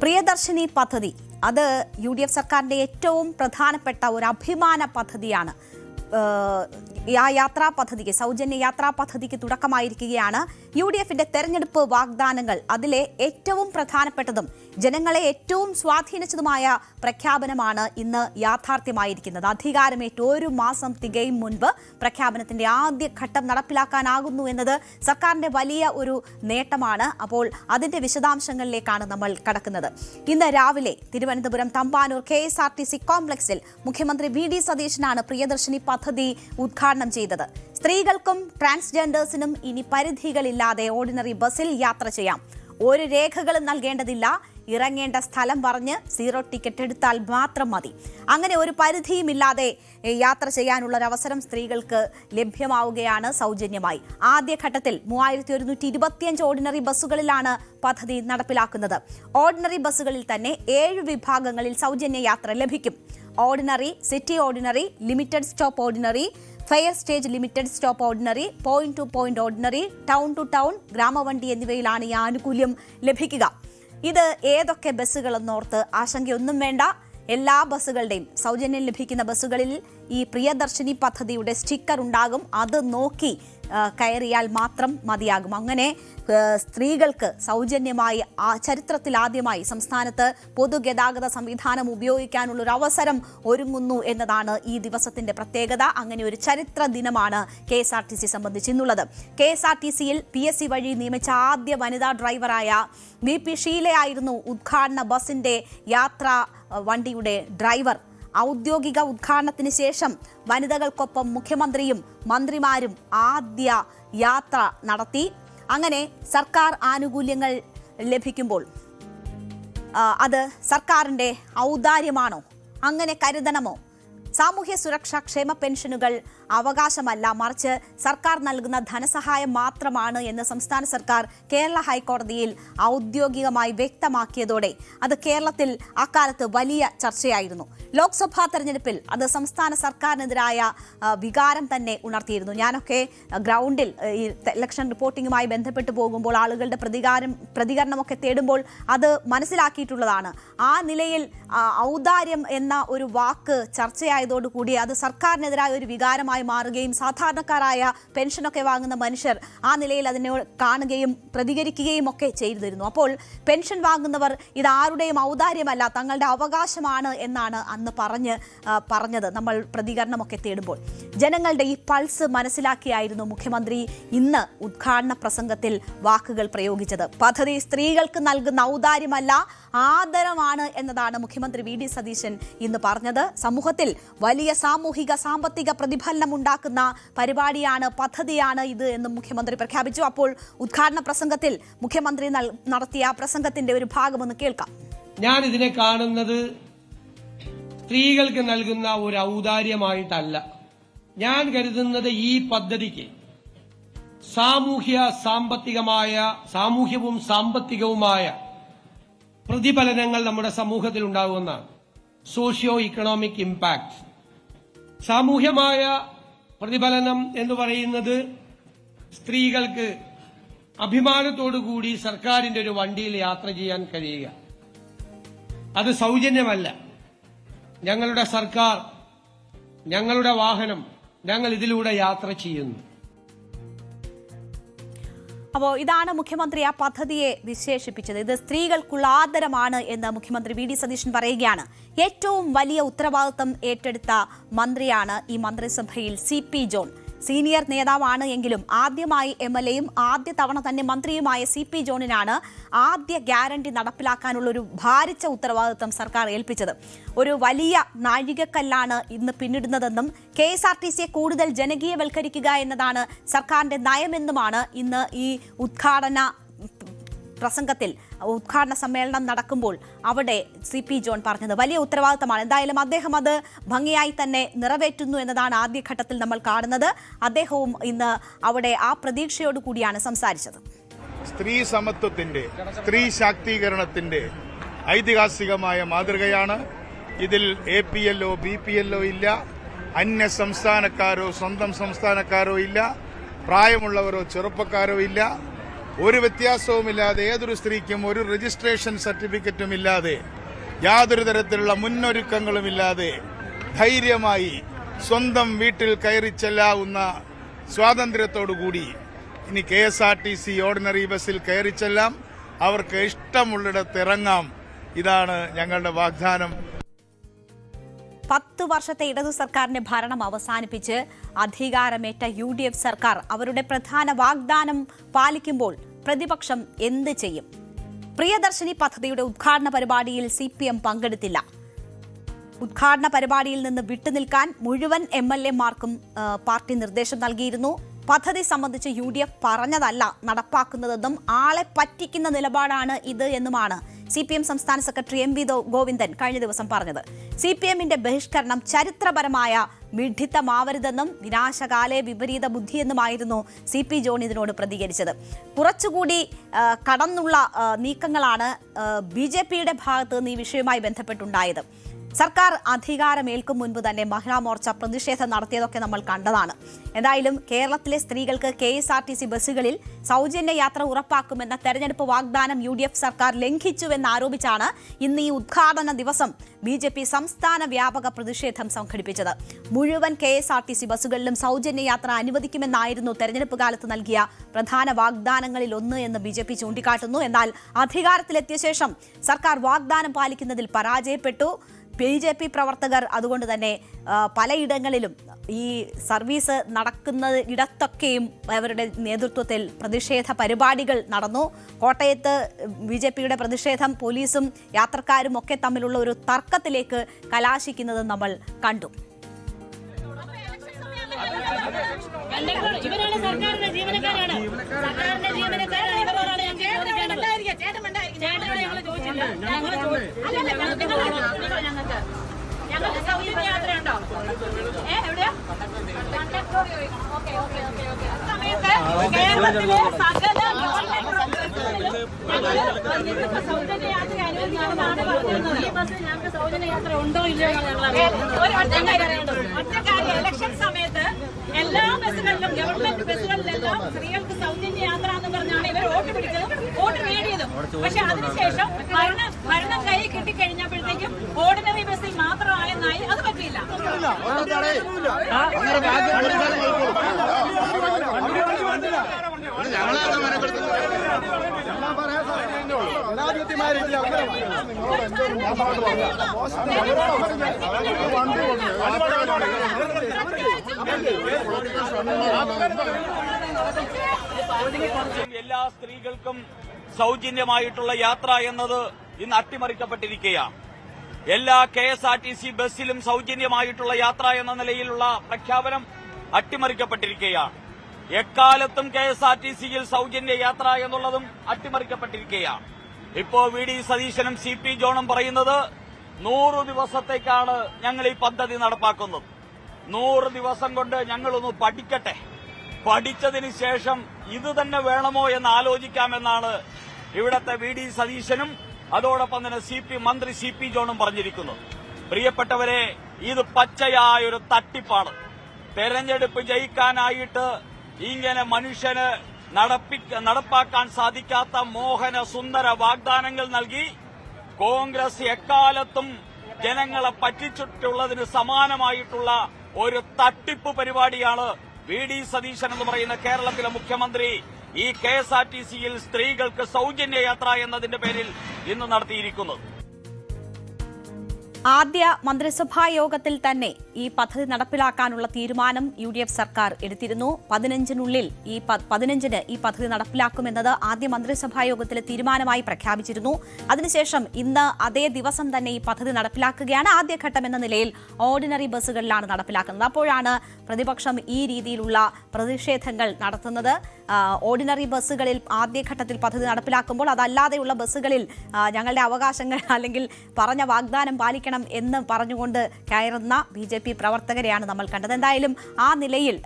പ്രിയദർശിനി പദ്ധതി അത് UDF സർക്കാരിന്റെ ഏറ്റവും പ്രധാനപ്പെട്ട ഒരു അഭിമാന പദ്ധതിയാണ്. ആ യാത്രാ പദ്ധതിക്ക് സൗജന്യ യാത്രാ പദ്ധതിക്ക് തുടക്കമായിരിക്കുകയാണ്. UDFന്റെ തെരഞ്ഞെടുപ്പ് വാഗ്ദാനങ്ങൾ അതിലെ ഏറ്റവും പ്രധാനപ്പെട്ടതും ജനങ്ങളെ ഏറ്റവും സ്വാധീനിച്ചതുമായ പ്രഖ്യാപനമാണ് ഇന്ന് യാഥാർത്ഥ്യമായിരിക്കുന്നത്. അധികാരമേറ്റ് ഒരു മാസം തികയും മുൻപ് പ്രഖ്യാപനത്തിന്റെ ആദ്യ ഘട്ടം നടപ്പിലാക്കാനാകുന്നു എന്നത് സർക്കാരിന്റെ വലിയ ഒരു നേട്ടമാണ്. അപ്പോൾ അതിന്റെ വിശദാംശങ്ങളിലേക്കാണ് നമ്മൾ കടക്കുന്നത്. ഇന്ന് രാവിലെ തിരുവനന്തപുരം തമ്പാനൂർ KSRTC കോംപ്ലക്സിൽ മുഖ്യമന്ത്രി VD സതീശനാണ് പ്രിയദർശിനി പദ്ധതി ഉദ്ഘാടനം ചെയ്തത്. സ്ത്രീകൾക്കും ട്രാൻസ്ജെൻഡേഴ്സിനും ഇനി പരിധികളില്ലാതെ ഓർഡിനറി ബസ്സിൽ യാത്ര ചെയ്യാം. ഒരു രേഖകളും നൽകേണ്ടതില്ല. ഇറങ്ങേണ്ട സ്ഥലം പറഞ്ഞ് 0 ടിക്കറ്റ് എടുത്താൽ മാത്രം മതി. അങ്ങനെ ഒരു പരിധിയുമില്ലാതെ യാത്ര ചെയ്യാനുള്ള ഒരു അവസരം സ്ത്രീകൾക്ക് ലഭ്യമാവുകയാണ് സൗജന്യമായി. ആദ്യഘട്ടത്തിൽ 3125 ഓർഡിനറി ബസ്സുകളിലാണ് പദ്ധതി നടപ്പിലാക്കുന്നത്. ഓർഡിനറി ബസ്സുകളിൽ തന്നെ 7 വിഭാഗങ്ങളിൽ സൗജന്യ യാത്ര ലഭിക്കും. Ordinary, city ordinary, limited stop ordinary, fare stage limited stop ordinary, point to point ordinary, town to town, ഗ്രാമവണ്ടി എന്നിവയിലാണ് ഈ ആനുകൂല്യം ലഭിക്കുക. ഇത് ഏതൊക്കെ ബസ്സുകളെന്നോർത്ത് ആശങ്കയൊന്നും വേണ്ട. എല്ലാ ബസ്സുകളുടെയും സൗജന്യം ലഭിക്കുന്ന ബസ്സുകളിൽ ഈ പ്രിയദർശിനി പദ്ധതിയുടെ സ്റ്റിക്കർ ഉണ്ടാകും. അത് നോക്കി കയറിയാൽ മാത്രം മതിയാകും. അങ്ങനെ സ്ത്രീകൾക്ക് സൗജന്യമായി ചരിത്രത്തിൽ ആദ്യമായി സംസ്ഥാനത്ത് പൊതുഗതാഗത സംവിധാനം ഉപയോഗിക്കാനുള്ള ഒരു അവസരം ഒരുങ്ങുന്നു എന്നതാണ് ഈ ദിവസത്തിന്റെ പ്രത്യേകത. അങ്ങനെ ഒരു ചരിത്ര ദിനമാണ് KSRTC സംബന്ധിച്ച് ഇന്നുള്ളത്. KSRTCയിൽ PSC വഴി നിയമിച്ച ആദ്യ വനിതാ ഡ്രൈവറായ VP ഷീലയായിരുന്നു ഉദ്ഘാടന ബസിന്റെ യാത്രാ വണ്ടിയുടെ ഡ്രൈവർ. ഔദ്യോഗിക ഉദ്ഘാടനത്തിന് ശേഷം വനിതകൾക്കൊപ്പം മുഖ്യമന്ത്രിയും മന്ത്രിമാരും ആദ്യ യാത്ര നടത്തി. അങ്ങനെ സർക്കാർ ആനുകൂല്യങ്ങൾ ലഭിക്കുമ്പോൾ അത് സർക്കാരിന്റെ ഔദാര്യമാണോ? അങ്ങനെ കരുതണമോ? സാമൂഹ്യ സുരക്ഷാ ക്ഷേമ പെൻഷനുകൾ അവകാശമല്ല, മറിച്ച് സർക്കാർ നൽകുന്ന ധനസഹായം മാത്രമാണ് എന്ന് സംസ്ഥാന സർക്കാർ കേരള ഹൈക്കോടതിയിൽ ഔദ്യോഗികമായി വ്യക്തമാക്കിയതോടെ അത് കേരളത്തിൽ അക്കാലത്ത് വലിയ ചർച്ചയായിരുന്നു. ലോക്സഭാ തെരഞ്ഞെടുപ്പിൽ അത് സംസ്ഥാന സർക്കാരിനെതിരായ വികാരം തന്നെ ഉണർത്തിയിരുന്നു. ഞാനൊക്കെ ഗ്രൗണ്ടിൽ ഈ ഇലക്ഷൻ റിപ്പോർട്ടിങ്ങുമായി ബന്ധപ്പെട്ട് പോകുമ്പോൾ ആളുകളുടെ പ്രതികരണമൊക്കെ തേടുമ്പോൾ അത് മനസ്സിലാക്കിയിട്ടുള്ളതാണ്. ആ നിലയിൽ ഔദാര്യം എന്ന ഒരു വാക്ക് ചർച്ചയായതോടുകൂടി അത് സർക്കാരിനെതിരായ ഒരു വികാരമായി മാറുകയും സാധാരണക്കാരായ പെൻഷനൊക്കെ വാങ്ങുന്ന മനുഷ്യർ ആ നിലയിൽ അതിനെ കാണുകയും പ്രതികരിക്കുകയും ഒക്കെ ചെയ്തിരുന്നു. അപ്പോൾ പെൻഷൻ വാങ്ങുന്നവർ ഇത് ആരുടെയും ഔദാര്യമല്ല, തങ്ങളുടെ അവകാശമാണ് എന്നാണ് അന്ന് പറഞ്ഞത്. നമ്മൾ പ്രതികരണമൊക്കെ തേടുമ്പോൾ ജനങ്ങളുടെ ഈ പൾസ് മനസ്സിലാക്കിയായിരുന്നു മുഖ്യമന്ത്രി ഇന്ന് ഉദ്ഘാടന പ്രസംഗത്തിൽ വാക്കുകൾ പ്രയോഗിച്ചത്. പദ്ധതി സ്ത്രീകൾക്ക് നൽകുന്ന ഔദാര്യമല്ല, ആദരമാണ് എന്നതാണ് മുഖ്യമന്ത്രി VD സതീശൻ ഇന്ന് പറഞ്ഞത്. സമൂഹത്തിൽ വലിയ സാമൂഹിക സാമ്പത്തിക പ്രതിഫലനം ഉണ്ടാക്കുന്ന പരിപാടിയാണ്, പദ്ധതിയാണ് ഇത് എന്നും മുഖ്യമന്ത്രി പ്രഖ്യാപിച്ചു. അപ്പോൾ ഉദ്ഘാടന പ്രസംഗത്തിൽ മുഖ്യമന്ത്രി നടത്തിയ പ്രസംഗത്തിന്റെ ഒരു ഭാഗമൊന്ന് കേൾക്കാം. ഞാൻ ഇതിനെ കാണുന്നത് സ്ത്രീകൾക്ക് നൽകുന്ന ഒരു ഔദാര്യമായിട്ടല്ല. ഞാൻ കരുതുന്നത് ഈ പദ്ധതിക്ക് സാമൂഹ്യവും സാമ്പത്തികവുമായ പ്രതിഫലനങ്ങൾ നമ്മുടെ സമൂഹത്തിൽ ഉണ്ടാകുമെന്നാണ്. Socio economic impact. സാമൂഹ്യമായ പ്രതിഫലനം എന്ന് പറയുന്നത് സ്ത്രീകൾക്ക് അഭിമാനത്തോടുകൂടി സർക്കാരിന്റെ ഒരു വണ്ടിയിൽ യാത്ര ചെയ്യാൻ കഴിയുക. അത് സൗജന്യമല്ല. ഞങ്ങളുടെ സർക്കാർ, ഞങ്ങളുടെ വാഹനം, ഞങ്ങൾ ഇതിലൂടെ യാത്ര ചെയ്യുന്നു. അപ്പോൾ ഇതാണ് മുഖ്യമന്ത്രി ആ പദ്ധതിയെ വിശേഷിപ്പിച്ചത്. ഇത് സ്ത്രീകൾക്കുള്ള ആദരമാണ് എന്ന് മുഖ്യമന്ത്രി VD സതീശൻ പറയുകയാണ്. ഏറ്റവും വലിയ ഉത്തരവാദിത്തം ഏറ്റെടുത്ത മന്ത്രിയാണ് ഈ മന്ത്രിസഭയിൽ CP ജോൺ. സീനിയർ നേതാവാണ് എങ്കിലും ആദ്യമായി MLAയും ആദ്യ തവണ തന്നെ മന്ത്രിയുമായ CP ജോണിനാണ് ആദ്യ ഗ്യാരണ്ടി നടപ്പിലാക്കാനുള്ള ഒരു ഭാരിച്ച ഉത്തരവാദിത്തം സർക്കാർ ഏൽപ്പിച്ചത്. ഒരു വലിയ നാഴികക്കല്ലാണ് ഇന്ന് പിന്നിടുന്നതെന്നും KSRTCയെ കൂടുതൽ ജനകീയവൽക്കരിക്കുക എന്നതാണ് സർക്കാരിന്റെ നയമെന്നുമാണ് ഇന്ന് ഈ ഉദ്ഘാടന സമ്മേളനം നടക്കുമ്പോൾ അവിടെ CP ജോൺ പറഞ്ഞത്. വലിയ ഉത്തരവാദിത്തമാണ്. എന്തായാലും അദ്ദേഹം അത് ഭംഗിയായി തന്നെ നിറവേറ്റുന്നു എന്നതാണ് ആദ്യഘട്ടത്തിൽ നമ്മൾ കാണുന്നത്. അദ്ദേഹവും ഇന്ന് അവിടെ ആ പ്രതീക്ഷയോടുകൂടിയാണ് സംസാരിച്ചത്. സ്ത്രീ സമത്വത്തിന്റെ, സ്ത്രീ ശാക്തീകരണത്തിന്റെ ഐതിഹാസികമായ മാതൃകയാണ്. ഇതിൽ APLO BPLO ഇല്ല, അന്യ സംസ്ഥാനക്കാരോ സ്വന്തം സംസ്ഥാനക്കാരോ ഇല്ല, പ്രായമുള്ളവരോ ചെറുപ്പക്കാരോ ഇല്ല. ഒരു വ്യത്യാസവുമില്ലാതെ ഏതൊരു സ്ത്രീക്കും ഒരു രജിസ്ട്രേഷൻ സർട്ടിഫിക്കറ്റും ഇല്ലാതെ യാതൊരു തരത്തിലുള്ള മുന്നൊരുക്കങ്ങളുമില്ലാതെ ധൈര്യമായി സ്വന്തം വീട്ടിൽ കയറി ചെല്ലാവുന്ന സ്വാതന്ത്ര്യത്തോടുകൂടി ഇനി KSRTC ഓർഡിനറി ബസ്സിൽ കയറി ചെല്ലാം, അവർക്ക് ഇഷ്ടമുള്ളിടത്ത് ഇറങ്ങാം. ഇതാണ് ഞങ്ങളുടെ വാഗ്ദാനം. 10 വർഷത്തെ ഇടതു സർക്കാരിന്റെ ഭരണം അവസാനിപ്പിച്ച് അധികാരമേറ്റ UDF സർക്കാർ അവരുടെ പ്രധാന വാഗ്ദാനം പാലിക്കുമ്പോൾ പ്രതിപക്ഷം എന്ത് ചെയ്യും? പ്രിയദർശിനി പദ്ധതിയുടെ ഉദ്ഘാടന പരിപാടിയിൽ CPM പങ്കെടുത്തില്ല. ഉദ്ഘാടന പരിപാടിയിൽ നിന്ന് വിട്ടുനിൽക്കാൻ മുഴുവൻ MLA-മാർക്കും പാർട്ടി നിർദ്ദേശം നൽകിയിരുന്നു. പദ്ധതി സംബന്ധിച്ച് UDF പറഞ്ഞതല്ല നടപ്പാക്കുന്നതെന്നും ആളെ പറ്റിക്കുന്ന നിലപാടാണ് ഇത് എന്നുമാണ് CPM സംസ്ഥാന സെക്രട്ടറി MV ഗോവിന്ദൻ കഴിഞ്ഞ ദിവസം പറഞ്ഞത്. CPM-ന്റെ ബഹിഷ്കരണം ചരിത്രപരമായ വിഡ്ഢിത്തമാവരുതെന്നും വിനാശകാലേ വിപരീത ബുദ്ധിയെന്നുമായിരുന്നു CP ജോൺ ഇതിനോട് പ്രതികരിച്ചത്. കുറച്ചുകൂടി കടന്നുള്ള നീക്കങ്ങളാണ് BJP-യുടെ ഭാഗത്ത് നിന്ന് ഈ വിഷയവുമായി ബന്ധപ്പെട്ടുണ്ടായത്. സർക്കാർ അധികാരമേൽക്കും മുൻപ് തന്നെ മഹിളാ മോർച്ച പ്രതിഷേധം നടത്തിയതൊക്കെ നമ്മൾ കണ്ടതാണ്. എന്തായാലും കേരളത്തിലെ സ്ത്രീകൾക്ക് KSRTC ബസ്സുകളിൽ സൗജന്യ യാത്ര ഉറപ്പാക്കുമെന്ന തെരഞ്ഞെടുപ്പ് വാഗ്ദാനം UDF സർക്കാർ ലംഘിച്ചുവെന്നാരോപിച്ചാണ് ഇന്ന് ഈ ഉദ്ഘാടന ദിവസം BJP സംസ്ഥാന വ്യാപക പ്രതിഷേധം സംഘടിപ്പിച്ചത്. മുഴുവൻ KSRTC ബസ്സുകളിലും സൗജന്യ യാത്ര അനുവദിക്കുമെന്നായിരുന്നു തെരഞ്ഞെടുപ്പ് കാലത്ത് നൽകിയ പ്രധാന വാഗ്ദാനങ്ങളിൽ ഒന്ന് എന്ന് BJP ചൂണ്ടിക്കാട്ടുന്നു. എന്നാൽ അധികാരത്തിലെത്തിയ ശേഷം സർക്കാർ വാഗ്ദാനം പാലിക്കുന്നതിൽ പരാജയപ്പെട്ടു. BJP പ്രവർത്തകർ അതുകൊണ്ട് തന്നെ പലയിടങ്ങളിലും ഈ സർവീസ് നടക്കുന്ന ഇടത്തൊക്കെയും അവരുടെ നേതൃത്വത്തിൽ പ്രതിഷേധ പരിപാടികൾ നടന്നു. കോട്ടയത്ത് BJP-യുടെ പ്രതിഷേധം പോലീസും യാത്രക്കാരും ഒക്കെ തമ്മിലുള്ള ഒരു തർക്കത്തിലേക്ക് കലാശിക്കുന്നത് നമ്മൾ കണ്ടു. ഇവരാണ് സർക്കാരിന്റെ ജീവനക്കാരാണ്. സർക്കാരിന്റെ ജീവനക്കാരാണ് ഇവരോടാണ് ഞങ്ങൾ ചോദിച്ചില്ല. ഞങ്ങൾക്ക് സൗജന്യ യാത്രയുണ്ടോ? എവിടെയാ സമയത്ത് കേരളത്തിലെ സകല സൗജന്യ യാത്ര അനുവദിക്കണമെന്നാണ് പറഞ്ഞിരുന്നത്. ഈ ബസ്സിൽ ഞങ്ങൾക്ക് സൗജന്യ യാത്ര ഉണ്ടോ ഇല്ലയോ ഒറ്റക്കാര്യം ഇലക്ഷൻ സമയത്ത് എല്ലാ ബസ്സുകളിലും ഗവൺമെന്റ് ബസ്സുകളിലെല്ലാം സ്ത്രീകൾക്ക് സൗജന്യ യാത്ര എന്ന് പറഞ്ഞാണ് ഇവർ വോട്ട് പിടിച്ചതും വോട്ട് നേടിയതും. പക്ഷെ അതിനുശേഷം ഭരണം കൈ കിട്ടിക്കഴിഞ്ഞപ്പോഴത്തേക്കും ഓർഡിനറി ബസ്സിൽ മാത്രമായെന്നായി. അത് പറ്റില്ല. എല്ലാ സ്ത്രീകൾക്കും സൗജന്യമായിട്ടുള്ള യാത്ര എന്നത് ഇന്ന് അട്ടിമറിക്കപ്പെട്ടിരിക്കുകയാണ്. എല്ലാ KSRTC ബസ്സിലും സൗജന്യമായിട്ടുള്ള യാത്ര എന്ന നിലയിലുള്ള പ്രഖ്യാപനം അട്ടിമറിക്കപ്പെട്ടിരിക്കുകയാണ്. എക്കാലത്തും KSRTCയിൽ സൗജന്യ യാത്ര എന്നുള്ളതും അട്ടിമറിക്കപ്പെട്ടിരിക്കുകയാണ്. ഇപ്പോ VD സതീശനും CP ജോണും പറയുന്നത് 100 ദിവസത്തേക്കാണ് ഞങ്ങൾ ഈ പദ്ധതി നടപ്പാക്കുന്നത്. 100 ദിവസം കൊണ്ട് ഞങ്ങളൊന്ന് പഠിക്കട്ടെ, പഠിച്ചതിന് ശേഷം ഇത് തന്നെ വേണമോ എന്ന് ആലോചിക്കാമെന്നാണ് ഇവിടത്തെ VD സതീശനും അതോടൊപ്പം തന്നെ മന്ത്രി CP ജോണും പറഞ്ഞിരിക്കുന്നു. പ്രിയപ്പെട്ടവരെ, ഇത് പച്ചയായൊരു തട്ടിപ്പാണ്. തെരഞ്ഞെടുപ്പ് ജയിക്കാനായിട്ട് ഇങ്ങനെ മനുഷ്യന് നടപ്പാക്കാൻ സാധിക്കാത്ത മോഹന സുന്ദര വാഗ്ദാനങ്ങൾ നൽകി കോൺഗ്രസ് എക്കാലത്തും ജനങ്ങളെ പറ്റിച്ചിട്ടുള്ളതിന് സമാനമായിട്ടുള്ള ഒരു തട്ടിപ്പ് പരിപാടിയാണ് VD സതീശൻ എന്ന് പറയുന്ന കേരളത്തിലെ മുഖ്യമന്ത്രി ഈ KSRTCയിൽ സ്ത്രീകൾക്ക് സൗജന്യ യാത്ര എന്നതിന്റെ പേരിൽ ഇന്ന് നടത്തിയിരിക്കുന്നത്. ആദ്യ മന്ത്രിസഭാ യോഗത്തിൽ തന്നെ ഈ പദ്ധതി നടപ്പിലാക്കാനുള്ള തീരുമാനം UDF സർക്കാർ എടുത്തിരുന്നു. 15-നുള്ളിൽ 15-ന് ഈ പദ്ധതി നടപ്പിലാക്കുമെന്നത് ആദ്യ മന്ത്രിസഭാ യോഗത്തിലെ തീരുമാനമായി പ്രഖ്യാപിച്ചിരുന്നു. അതിനുശേഷം ഇന്ന് അതേ ദിവസം തന്നെ ഈ പദ്ധതി നടപ്പിലാക്കുകയാണ്. ആദ്യഘട്ടം എന്ന നിലയിൽ ഓർഡിനറി ബസ്സുകളിലാണ് നടപ്പിലാക്കുന്നത്. അപ്പോഴാണ് പ്രതിപക്ഷം ഈ രീതിയിലുള്ള പ്രതിഷേധങ്ങൾ നടത്തുന്നത്. ഓർഡിനറി ബസ്സുകളിൽ ആദ്യഘട്ടത്തിൽ പദ്ധതി നടപ്പിലാക്കുമ്പോൾ അതല്ലാതെയുള്ള ബസ്സുകളിൽ ഞങ്ങളുടെ അവകാശങ്ങൾ അല്ലെങ്കിൽ പറഞ്ഞ വാഗ്ദാനം പാലിക്കണം എന്ന് പറഞ്ഞുകൊണ്ട് കയറുന്ന BJP പ്രവർത്തകരെയാണ് നമ്മൾ കണ്ടത്. എന്തായാലും ആ നിലയിൽ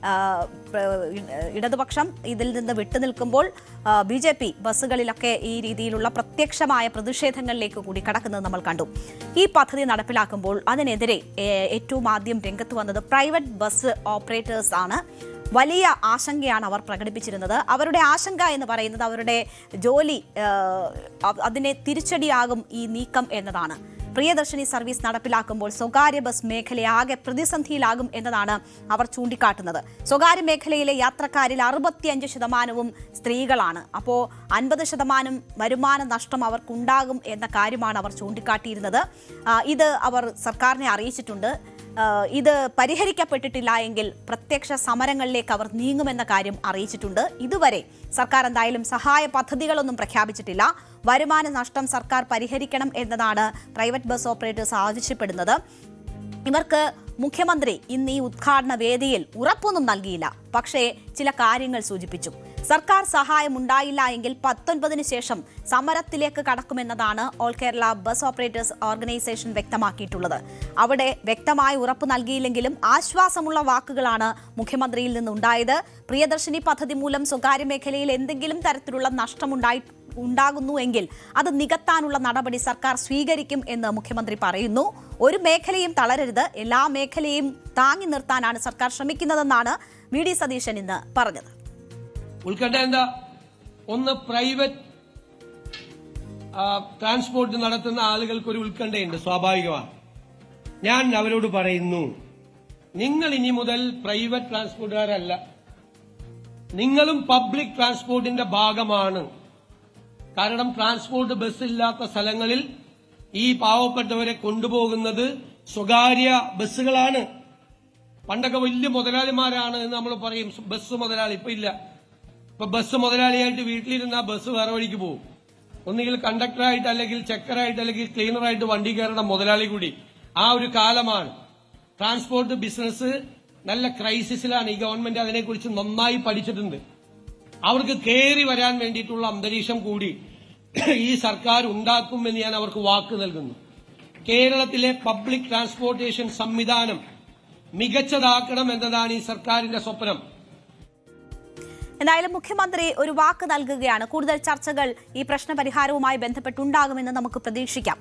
ഇടതുപക്ഷം ഇതിൽ നിന്ന് വിട്ടുനിൽക്കുമ്പോൾ BJP ബസ്സുകളിലൊക്കെ ഈ രീതിയിലുള്ള പ്രത്യക്ഷമായ പ്രതിഷേധങ്ങളിലേക്ക് കൂടി കടക്കുന്നത് നമ്മൾ കണ്ടു. ഈ പദ്ധതി നടപ്പിലാക്കുമ്പോൾ അതിനെതിരെ ഏറ്റവും ആദ്യം രംഗത്ത് വന്നത് പ്രൈവറ്റ് ബസ് ഓപ്പറേറ്റേഴ്സ് ആണ്. വലിയ ആശങ്കയാണ് അവർ പ്രകടിപ്പിച്ചിരുന്നത്. അവരുടെ ആശങ്ക എന്ന് പറയുന്നത് അവരുടെ ജോലി അതിനെ തിരിച്ചടിയാകും ഈ നീക്കം എന്നതാണ്. പ്രിയദർശിനി സർവീസ് നടപ്പിലാക്കുമ്പോൾ സ്വകാര്യ ബസ് മേഖലയാകെ പ്രതിസന്ധിയിലാകും എന്നതാണ് അവർ ചൂണ്ടിക്കാട്ടുന്നത്. സ്വകാര്യ മേഖലയിലെ യാത്രക്കാരിൽ 65% സ്ത്രീകളാണ്. അപ്പോൾ 50% വരുമാന നഷ്ടം അവർക്കുണ്ടാകും എന്ന കാര്യമാണ് അവർ ചൂണ്ടിക്കാട്ടിയിരുന്നത്. ഇത് അവർ സർക്കാരിനെ അറിയിച്ചിട്ടുണ്ട്. ഇത് പരിഹരിക്കപ്പെട്ടിട്ടില്ല എങ്കിൽ പ്രത്യക്ഷ സമരങ്ങളിലേക്ക് അവർ നീങ്ങുമെന്ന കാര്യം അറിയിച്ചിട്ടുണ്ട്. ഇതുവരെ സർക്കാർ എന്തായാലും സഹായ പദ്ധതികളൊന്നും പ്രഖ്യാപിച്ചിട്ടില്ല. വരുമാന നഷ്ടം സർക്കാർ പരിഹരിക്കണം എന്നതാണ് പ്രൈവറ്റ് ബസ് ഓപ്പറേറ്റേഴ്സ് ആവശ്യപ്പെടുന്നത്. ഇവർക്ക് മുഖ്യമന്ത്രി ഇന്ന് ഈ ഉദ്ഘാടന വേദിയിൽ ഉറപ്പൊന്നും നൽകിയില്ല. പക്ഷേ ചില കാര്യങ്ങൾ സൂചിപ്പിച്ചു. സർക്കാർ സഹായം ഉണ്ടായില്ല എങ്കിൽ 19-ന് ശേഷം സമരത്തിലേക്ക് കടക്കുമെന്നതാണ് all Kerala bus operators organisation വ്യക്തമാക്കിയിട്ടുള്ളത്. അവിടെ വ്യക്തമായി ഉറപ്പ് നൽകിയില്ലെങ്കിലും ആശ്വാസമുള്ള വാക്കുകളാണ് മുഖ്യമന്ത്രിയിൽ നിന്നുണ്ടായത്. പ്രിയദർശിനി പദ്ധതി മൂലം സ്വകാര്യ മേഖലയിൽ എന്തെങ്കിലും തരത്തിലുള്ള ഉണ്ടാകുന്നുവെങ്കിൽ അത് നികത്താനുള്ള നടപടി സർക്കാർ സ്വീകരിക്കും എന്ന് മുഖ്യമന്ത്രി പറയുന്നു. ഒരു മേഖലയും തളരരുത്, എല്ലാ മേഖലയും താങ്ങി നിർത്താനാണ് സർക്കാർ ശ്രമിക്കുന്നതെന്നാണ് വി.ഡി. സതീശൻ ഇന്ന് പറഞ്ഞത്. ഉത്കണ്ഠ എന്താ? ഒന്ന്, പ്രൈവറ്റ് ട്രാൻസ്പോർട്ട് നടത്തുന്ന ആളുകൾക്ക് ഒരു ഉത്കണ്ഠയുണ്ട്, സ്വാഭാവികമാണ്. ഞാൻ അവരോട് പറയുന്നു, നിങ്ങൾ ഇനി മുതൽ പ്രൈവറ്റ് ട്രാൻസ്പോർട്ടുകാരല്ല, നിങ്ങളും പബ്ലിക് ട്രാൻസ്പോർട്ടിന്റെ ഭാഗമാണ്. കാരണം ട്രാൻസ്പോർട്ട് ബസ് ഇല്ലാത്ത സ്ഥലങ്ങളിൽ ഈ പാവപ്പെട്ടവരെ കൊണ്ടുപോകുന്നത് സ്വകാര്യ ബസ്സുകളാണ്. പണ്ടൊക്കെ വലിയ മുതലാളിമാരാണ് എന്ന് നമ്മൾ പറയും, ബസ് മുതലാളി. ഇപ്പൊ ഇല്ല. ഇപ്പൊ ബസ് മുതലാളിയായിട്ട് വീട്ടിലിരുന്ന ബസ് വേറെ വഴിക്ക് പോകും. ഒന്നുകിൽ കണ്ടക്ടറായിട്ട്, അല്ലെങ്കിൽ ചെക്കറായിട്ട്, അല്ലെങ്കിൽ ക്ലീനറായിട്ട് വണ്ടി കയറുന്ന മുതലാളി കൂടി. ആ ഒരു കാലമാണ്. ട്രാൻസ്പോർട്ട് ബിസിനസ് നല്ല ക്രൈസിസിലാണ്. ഈ ഗവൺമെന്റ് അതിനെക്കുറിച്ച് നന്നായി പഠിച്ചിട്ടുണ്ട്. അവർക്ക് കയറി വരാൻ വേണ്ടിയിട്ടുള്ള അന്തരീക്ഷം കൂടി ഈ സർക്കാർ ഉണ്ടാക്കുമെന്ന് ഞാൻ അവർക്ക് വാക്ക് നൽകുന്നു. കേരളത്തിലെ പബ്ലിക് ട്രാൻസ്പോർട്ടേഷൻ സംവിധാനം മികച്ചതാക്കണം എന്നതാണ് ഈ സർക്കാരിന്റെ സ്വപ്നം. എന്തായാലും മുഖ്യമന്ത്രി ഒരു വാക്ക് നൽകുകയാണ്. കൂടുതൽ ചർച്ചകൾ ഈ പ്രശ്നപരിഹാരവുമായി ബന്ധപ്പെട്ടുണ്ടാകുമെന്ന് നമുക്ക് പ്രതീക്ഷിക്കാം.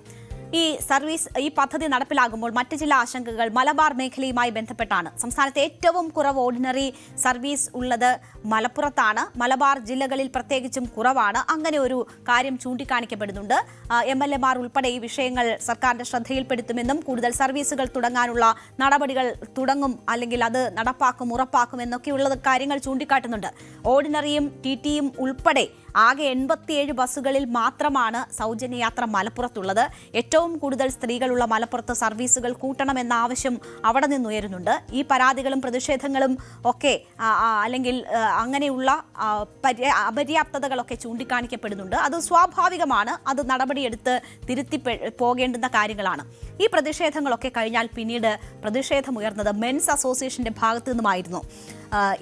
ഈ പദ്ധതി നടപ്പിലാകുമ്പോൾ മറ്റ് ചില ആശങ്കകൾ മലബാർ മേഖലയുമായി ബന്ധപ്പെട്ടാണ്. സംസ്ഥാനത്തെ ഏറ്റവും കുറവ് ഓർഡിനറി സർവീസ് ഉള്ളത് മലപ്പുറത്താണ്. മലബാർ ജില്ലകളിൽ പ്രത്യേകിച്ചും കുറവാണ്. അങ്ങനെ ഒരു കാര്യം ചൂണ്ടിക്കാണിക്കപ്പെടുന്നുണ്ട്. MLA-മാർ ഉൾപ്പെടെ ഈ വിഷയങ്ങൾ സർക്കാരിന്റെ ശ്രദ്ധയിൽപ്പെടുത്തുമെന്നും കൂടുതൽ സർവീസുകൾ തുടങ്ങാനുള്ള നടപടികൾ തുടങ്ങും, അല്ലെങ്കിൽ അത് നടപ്പാക്കും, ഉറപ്പാക്കും എന്നൊക്കെയുള്ള കാര്യങ്ങൾ ചൂണ്ടിക്കാട്ടുന്നുണ്ട്. ഓർഡിനറിയും TT-യും ഉൾപ്പെടെ ആകെ 87 ബസ്സുകളിൽ മാത്രമാണ് സൗജന്യ യാത്ര മലപ്പുറത്തുള്ളത്. ഏറ്റവും കൂടുതൽ സ്ത്രീകളുള്ള മലപ്പുറത്ത് സർവീസുകൾ കൂട്ടണമെന്ന ആവശ്യം അവിടെ നിന്നുയരുന്നുണ്ട്. ഈ പരാതികളും പ്രതിഷേധങ്ങളും ഒക്കെ അല്ലെങ്കിൽ അങ്ങനെയുള്ള അപര്യാപ്തതകളൊക്കെ ചൂണ്ടിക്കാണിക്കപ്പെടുന്നുണ്ട്. അത് സ്വാഭാവികമാണ്. അത് നടപടിയെടുത്ത് തിരുത്തി പോകേണ്ടുന്ന കാര്യങ്ങളാണ്. ഈ പ്രതിഷേധങ്ങളൊക്കെ കഴിഞ്ഞാൽ പിന്നീട് പ്രതിഷേധമുയർന്നത് മെൻസ് അസോസിയേഷന്റെ ഭാഗത്തു നിന്നുമായിരുന്നു.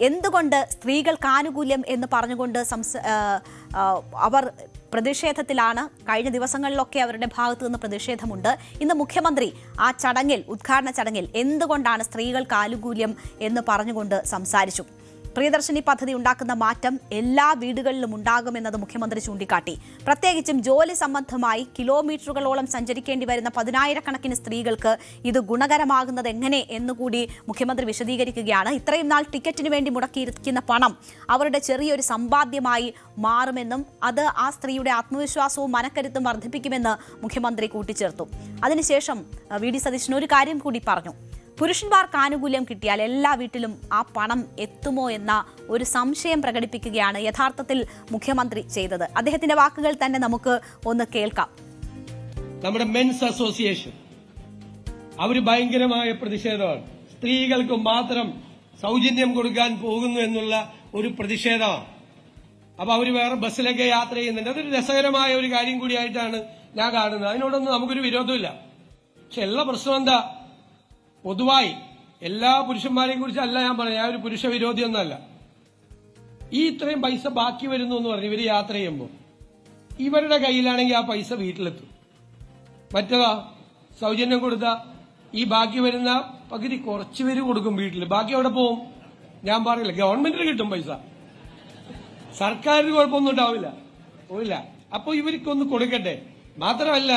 എന്തുകൊണ്ട് സ്ത്രീകൾക്ക് ആനുകൂല്യം എന്ന് പറഞ്ഞുകൊണ്ട് അവർ പ്രതിഷേധത്തിലാണ്. കഴിഞ്ഞ ദിവസങ്ങളിലൊക്കെ അവരുടെ ഭാഗത്തു നിന്ന് പ്രതിഷേധമുണ്ട്. ഇന്ന് മുഖ്യമന്ത്രി ആ ചടങ്ങിൽ, ഉദ്ഘാടന ചടങ്ങിൽ എന്തുകൊണ്ടാണ് സ്ത്രീകൾക്ക് ആനുകൂല്യം എന്ന് പറഞ്ഞുകൊണ്ട് സംസാരിച്ചു. പ്രിയദർശിനി പദ്ധതി ഉണ്ടാക്കുന്ന മാറ്റം എല്ലാ വീടുകളിലും ഉണ്ടാകുമെന്നത് മുഖ്യമന്ത്രി ചൂണ്ടിക്കാട്ടി. പ്രത്യേകിച്ചും ജോലി സംബന്ധമായി കിലോമീറ്ററുകളോളം സഞ്ചരിക്കേണ്ടി വരുന്ന 10,000-കണക്കിന് സ്ത്രീകൾക്ക് ഇത് ഗുണകരമാകുന്നത് എങ്ങനെ എന്നുകൂടി മുഖ്യമന്ത്രി വിശദീകരിക്കുകയാണ്. ഇത്രയും നാൾ ടിക്കറ്റിന് വേണ്ടി മുടക്കിയിരിക്കുന്ന പണം അവരുടെ ചെറിയൊരു സമ്പാദ്യമായി മാറുമെന്നും അത് ആ സ്ത്രീയുടെ ആത്മവിശ്വാസവും മനക്കരുത്തും വർദ്ധിപ്പിക്കുമെന്ന് മുഖ്യമന്ത്രി കൂട്ടിച്ചേർത്തു. അതിനുശേഷം വി.ഡി. സതീശൻ ഒരു കാര്യം കൂടി പറഞ്ഞു. പുരുഷന്മാർക്ക് ആനുകൂല്യം കിട്ടിയാൽ എല്ലാ വീട്ടിലും ആ പണം എത്തുമോ എന്ന ഒരു സംശയം പ്രകടിപ്പിക്കുകയാണ് യഥാർത്ഥത്തിൽ മുഖ്യമന്ത്രി ചെയ്തത്. അദ്ദേഹത്തിന്റെ വാക്കുകൾ തന്നെ നമുക്ക് ഒന്ന് കേൾക്കാം. നമ്മുടെ മെൻസ് അസോസിയേഷൻ അവര് ഭയങ്കരമായ പ്രതിഷേധമാണ്. സ്ത്രീകൾക്ക് മാത്രം സൗജന്യം കൊടുക്കാൻ പോകുന്നു എന്നുള്ള ഒരു പ്രതിഷേധമാണ്. അപ്പൊ അവര് വേറെ ബസ്സിലൊക്കെ യാത്ര ചെയ്യുന്നുണ്ട്. അതൊരു രസകരമായ ഒരു കാര്യം കൂടിയായിട്ടാണ് ഞാൻ കാണുന്നത്. അതിനോടൊന്നും നമുക്കൊരു വിരോധമില്ല. പക്ഷെ എല്ലാ പ്രശ്നം എന്താ? പൊതുവായി എല്ലാ പുരുഷന്മാരെയും കുറിച്ചല്ല ഞാൻ പറയാം. ഞാൻ ഒരു പുരുഷ വിരോധിയൊന്നല്ല. ഈ ഇത്രയും പൈസ ബാക്കി വരുന്നു എന്ന് പറഞ്ഞു ഇവര് യാത്ര ചെയ്യുമ്പോൾ ഇവരുടെ കയ്യിലാണെങ്കിൽ ആ പൈസ വീട്ടിലെത്തും. മറ്റേതാ സൗജന്യം കൊടുത്ത ഈ ബാക്കി വരുന്ന പകുതി കുറച്ചു പേര് കൊടുക്കും വീട്ടിൽ. ബാക്കി എവിടെ പോവും? ഞാൻ പറയില്ല. ഗവൺമെന്റിന് കിട്ടും പൈസ, സർക്കാരിന് കുഴപ്പമൊന്നും ഉണ്ടാവില്ല, പോയില്ല. അപ്പൊ ഇവർക്കൊന്ന് കൊടുക്കട്ടെ. മാത്രമല്ല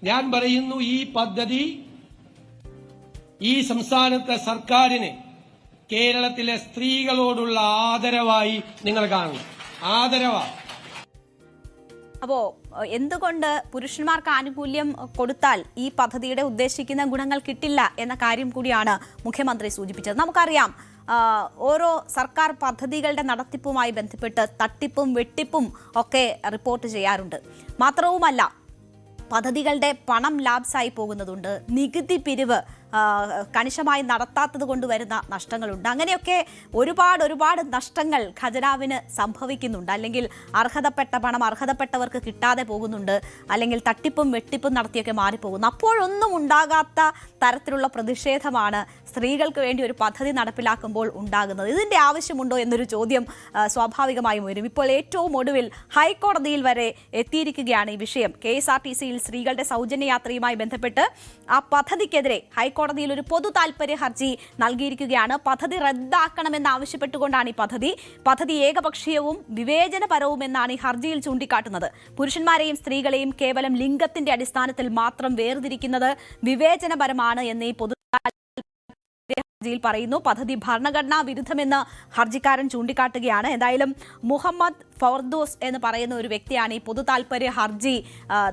ഞാൻ പറയുന്നു, ഈ പദ്ധതി ഈ സംസ്ഥാനത്തെ സർക്കാരിന് കേരളത്തിലെ സ്ത്രീകളോടുള്ള ആദരവായി നിങ്ങൾ കാണണം. ആദരവാ. അപ്പോ എന്തുകൊണ്ട് പുരുഷന്മാർക്ക് ആനുകൂല്യം കൊടുത്താൽ ഈ പദ്ധതിയുടെ ഉദ്ദേശിക്കുന്ന ഗുണങ്ങൾ കിട്ടില്ല എന്ന കാര്യം കൂടിയാണ് മുഖ്യമന്ത്രി സൂചിപ്പിച്ചത്. നമുക്കറിയാം, ഓരോ സർക്കാർ പദ്ധതികളുടെ നടത്തിപ്പുമായി ബന്ധപ്പെട്ട് തട്ടിപ്പും വെട്ടിപ്പും ഒക്കെ റിപ്പോർട്ട് ചെയ്യാറുണ്ട്. മാത്രവുമല്ല, പദ്ധതികളുടെ പണം ലാപ്സായി പോകുന്നതുണ്ട്, നികുതി പിരിവ് കണിശമായി നടത്താത്തത് കൊണ്ട് വരുന്ന നഷ്ടങ്ങളുണ്ട്. അങ്ങനെയൊക്കെ ഒരുപാട് നഷ്ടങ്ങൾ ഖജനാവിന് സംഭവിക്കുന്നുണ്ട്. അല്ലെങ്കിൽ അർഹതപ്പെട്ട പണം അർഹതപ്പെട്ടവർക്ക് കിട്ടാതെ പോകുന്നുണ്ട്, അല്ലെങ്കിൽ തട്ടിപ്പും വെട്ടിപ്പും നടത്തിയൊക്കെ മാറിപ്പോകുന്നു. അപ്പോഴൊന്നും ഉണ്ടാകാത്ത തരത്തിലുള്ള പ്രതിഷേധമാണ് സ്ത്രീകൾക്ക് വേണ്ടി ഒരു പദ്ധതി നടപ്പിലാക്കുമ്പോൾ ഉണ്ടാകുന്നത്. ഇതിന്റെ ആവശ്യമുണ്ടോ എന്നൊരു ചോദ്യം സ്വാഭാവികമായും വരും. ഇപ്പോൾ ഏറ്റവും ഒടുവിൽ ഹൈക്കോടതിയിൽ വരെ എത്തിയിരിക്കുകയാണ് ഈ വിഷയം. KSRTCയിൽ സ്ത്രീകളുടെ സൗജന്യ യാത്രയുമായി ബന്ധപ്പെട്ട് ആ പദ്ധതിക്കെതിരെ ഹൈക്കോടതിയിൽ ഒരു പൊതു താൽപര്യ ഹർജി നൽകിയിരിക്കുകയാണ്. പദ്ധതി റദ്ദാക്കണമെന്ന് ആവശ്യപ്പെട്ടുകൊണ്ടാണ് ഈ പദ്ധതി ഏകപക്ഷീയവും വിവേചനപരവും എന്നാണ് ഈ ഹർജിയിൽ ചൂണ്ടിക്കാട്ടുന്നത്. പുരുഷന്മാരെയും സ്ത്രീകളെയും കേവലം ലിംഗത്തിന്റെ അടിസ്ഥാനത്തിൽ മാത്രം വേർതിരിക്കുന്നത് വിവേചനപരമാണ് എന്ന് ഈ പൊതു ഹർജിയിൽ പറയുന്നു. പദ്ധതി ഭരണഘടനാ വിരുദ്ധമെന്ന് ഹർജിക്കാരൻ ചൂണ്ടിക്കാട്ടുകയാണ്. എന്തായാലും മുഹമ്മദ് ഫർദോസ് എന്ന് പറയുന്ന ഒരു വ്യക്തിയാണ് ഈ പൊതു താൽപര്യ ഹർജി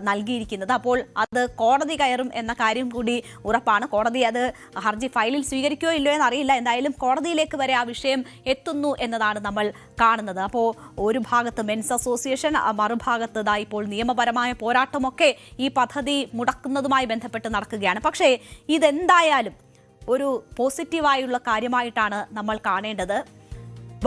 നൽകിയിരിക്കുന്നത്. അപ്പോൾ അത് കോടതി കയറും എന്ന കാര്യം കൂടി ഉറപ്പാണ്. കോടതി അത് ഹർജി ഫയലിൽ സ്വീകരിക്കുകയോ ഇല്ലയോ എന്നറിയില്ല. എന്തായാലും കോടതിയിലേക്ക് വരെ ആ വിഷയം എത്തുന്നു എന്നതാണ് നമ്മൾ കാണുന്നത്. അപ്പോൾ ഒരു ഭാഗത്ത് മെൻസ് അസോസിയേഷൻ, മറുഭാഗത്ത് ഇപ്പോൾ നിയമപരമായ പോരാട്ടമൊക്കെ ഈ പദ്ധതി മുടക്കുന്നതുമായി ബന്ധപ്പെട്ട് നടക്കുകയാണ്. പക്ഷേ ഇതെന്തായാലും ഒരു പോസിറ്റീവായുള്ള കാര്യമായിട്ടാണ് നമ്മൾ കാണേണ്ടത്.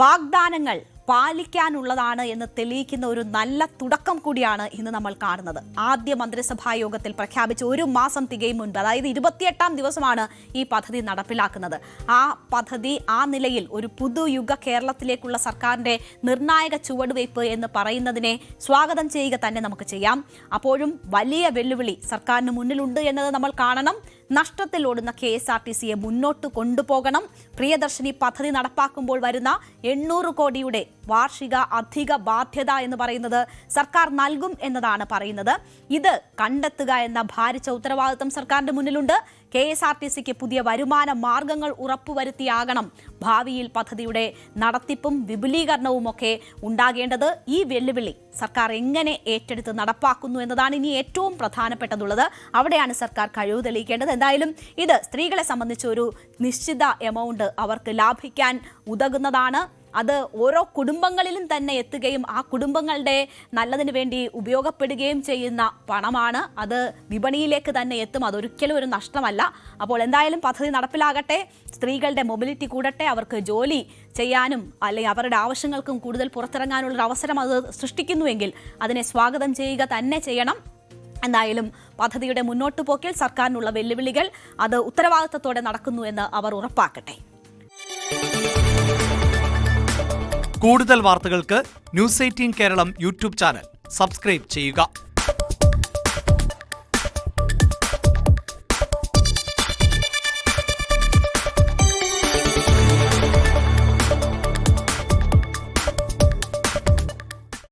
വാഗ്ദാനങ്ങൾ പാലിക്കാനുള്ളതാണ് എന്ന് തെളിയിക്കുന്ന ഒരു നല്ല തുടക്കം കൂടിയാണ് ഇന്ന് നമ്മൾ കാണുന്നത്. ആദ്യ മന്ത്രിസഭാ യോഗത്തിൽ പ്രഖ്യാപിച്ച 1 മാസം തികയും മുൻപ്, അതായത് 28ാം ദിവസമാണ് ഈ പദ്ധതി നടപ്പിലാക്കുന്നത്. ആ പദ്ധതി ആ നിലയിൽ ഒരു പുതുയുഗ കേരളത്തിലേക്കുള്ള സർക്കാരിന്റെ നിർണായക ചുവടുവയ്പ് എന്ന് പറയുന്നതിനെ സ്വാഗതം ചെയ്യുക തന്നെ നമുക്ക് ചെയ്യാം. അപ്പോഴും വലിയ വെല്ലുവിളി സർക്കാരിന് മുന്നിലുണ്ട് എന്നത് നമ്മൾ കാണണം. നഷ്ടത്തിലോടുന്ന KSRTCയെ മുന്നോട്ട് കൊണ്ടുപോകണം. പ്രിയദർശിനി പദ്ധതി നടപ്പാക്കുമ്പോൾ വരുന്ന 800 കോടിയുടെ വാർഷിക അധിക ബാധ്യത എന്ന് പറയുന്നത് സർക്കാർ നൽകും എന്നതാണ് പറയുന്നത്. ഇത് കണ്ടെത്തുക എന്ന ഭാരിച്ച ഉത്തരവാദിത്വം സർക്കാരിന്റെ മുന്നിലുണ്ട്. KSRTCക്ക് പുതിയ വരുമാന മാർഗങ്ങൾ ഉറപ്പുവരുത്തിയാകണം ഭാവിയിൽ പദ്ധതിയുടെ നടത്തിപ്പും വിപുലീകരണവും ഒക്കെ ഉണ്ടാകേണ്ടത്. ഈ വെല്ലുവിളി സർക്കാർ എങ്ങനെ ഏറ്റെടുത്ത് നടപ്പാക്കുന്നു എന്നതാണ് ഇനി ഏറ്റവും പ്രധാനപ്പെട്ടതുള്ളത്. അവിടെയാണ് സർക്കാർ കഴിവ് തെളിയിക്കേണ്ടത്. എന്തായാലും ഇത് സ്ത്രീകളെ സംബന്ധിച്ച് ഒരു നിശ്ചിത എമൗണ്ട് അവർക്ക് ലാഭിക്കാൻ ഉതകുന്നതാണ്. അത് ഓരോ കുടുംബങ്ങളിലും തന്നെ എത്തുകയും ആ കുടുംബങ്ങളുടെ നല്ലതിന് വേണ്ടി ഉപയോഗപ്പെടുകയും ചെയ്യുന്ന പണമാണ്. അത് വിപണിയിലേക്ക് തന്നെ എത്തും. അതൊരിക്കലും ഒരു നഷ്ടമല്ല. അപ്പോൾ എന്തായാലും പദ്ധതി നടപ്പിലാകട്ടെ, സ്ത്രീകളുടെ മൊബിലിറ്റി കൂടട്ടെ, അവർക്ക് ജോലി ചെയ്യാനും അല്ലെങ്കിൽ അവരുടെ ആവശ്യങ്ങൾക്കും കൂടുതൽ പുറത്തിറങ്ങാനുള്ളൊരു അവസരം അത് സൃഷ്ടിക്കുന്നുവെങ്കിൽ അതിനെ സ്വാഗതം ചെയ്യുക തന്നെ ചെയ്യണം. എന്തായാലും പദ്ധതിയുടെ മുന്നോട്ടു പോക്കിൽ സർക്കാരിനുള്ള വെല്ലുവിളികൾ അത് ഉത്തരവാദിത്തത്തോടെ നടക്കുന്നു എന്ന് അവർ ഉറപ്പാക്കട്ടെ. കൂടുതൽ വാർത്തകൾക്ക് news 18 Keralam YouTube channel subscribe ചെയ്യുക.